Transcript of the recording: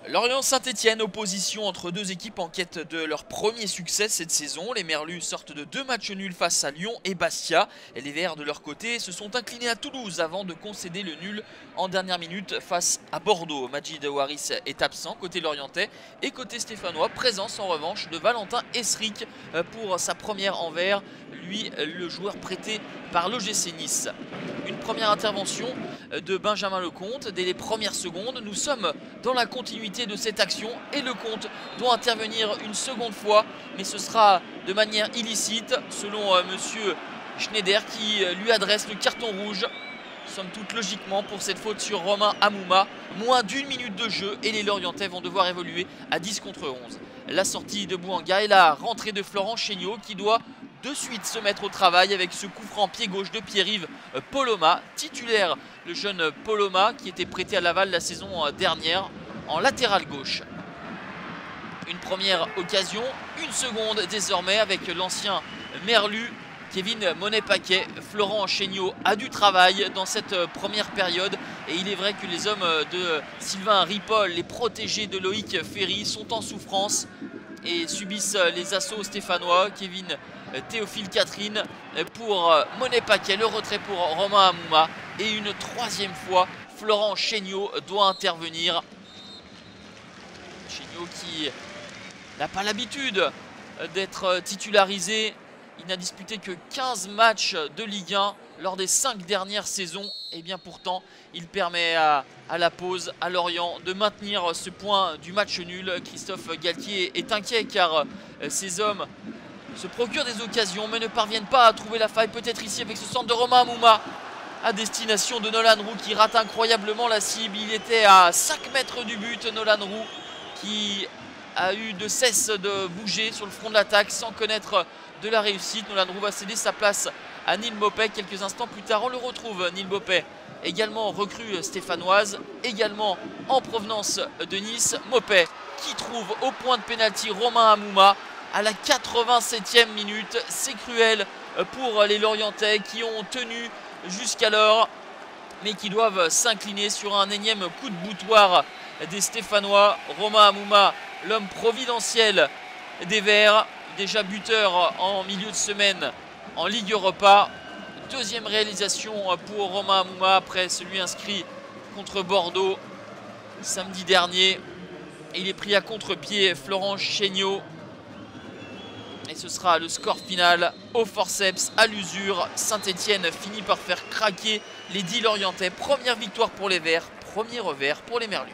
Lorient-Saint-Etienne, opposition entre deux équipes en quête de leur premier succès cette saison. Les Merlus sortent de 2 matchs nuls face à Lyon et Bastia. Et les Verts de leur côté se sont inclinés à Toulouse avant de concéder le nul en dernière minute face à Bordeaux. Majid Waris est absent côté lorientais et côté stéphanois, présence en revanche de Valentin Esric pour sa première en vert. Lui, le joueur prêté par l'OGC Nice. Une première intervention de Benjamin Lecomte dès les premières secondes. Nous sommes dans la continuité de cette action et Lecomte doit intervenir une seconde fois, mais ce sera de manière illicite selon monsieur Schneider qui lui adresse le carton rouge. Somme toute logiquement pour cette faute sur Romain Amouma. Moins d'1 minute de jeu et les Lorientais vont devoir évoluer à 10 contre 11. La sortie de Bouanga et la rentrée de Florent Chéniaud qui doit de suite se mettre au travail avec ce coup franc pied gauche de Pierre-Yves Poloma, titulaire, le jeune Poloma qui était prêté à Laval la saison dernière en latéral gauche. Une première occasion, une seconde désormais avec l'ancien Merlu Kevin Monet-Paquet. Florent Chéniaud a du travail dans cette première période et il est vrai que les hommes de Sylvain Ripoll, les protégés de Loïc Ferry, sont en souffrance et subissent les assauts stéphanois. Kevin Théophile Catherine pour Monet-Paquet, le retrait pour Romain Amouma et une troisième fois Florent Chéniaud doit intervenir. Chéniaud qui n'a pas l'habitude d'être titularisé. Il n'a disputé que 15 matchs de Ligue 1 lors des 5 dernières saisons. Et bien pourtant, il permet à la pause à Lorient de maintenir ce point du match nul. Christophe Galtier est inquiet car ces hommes se procurent des occasions mais ne parviennent pas à trouver la faille. Peut-être ici avec ce centre de Romain Amouma à destination de Nolan Roux qui rate incroyablement la cible. Il était à 5 mètres du but, Nolan Roux, qui a eu de cesse de bouger sur le front de l'attaque sans connaître de la réussite. Nolan Roux va céder sa place à Neil Maupay quelques instants plus tard. On le retrouve, Neil Maupay, également recrue stéphanoise, également en provenance de Nice. Maupay qui trouve au point de pénalty Romain Amouma à la 87e minute. C'est cruel pour les Lorientais qui ont tenu jusqu'alors mais qui doivent s'incliner sur un énième coup de boutoir des Stéphanois. Romain Amouma, l'homme providentiel des Verts, déjà buteur en milieu de semaine en Ligue Europa. Deuxième réalisation pour Romain Amouma après celui inscrit contre Bordeaux samedi dernier. Il est pris à contre-pied Florent Chéniaud. Et ce sera le score final au forceps, à l'usure. Saint-Etienne finit par faire craquer les 10 Lorientais. Première victoire pour les Verts, premier revers pour les Merlus.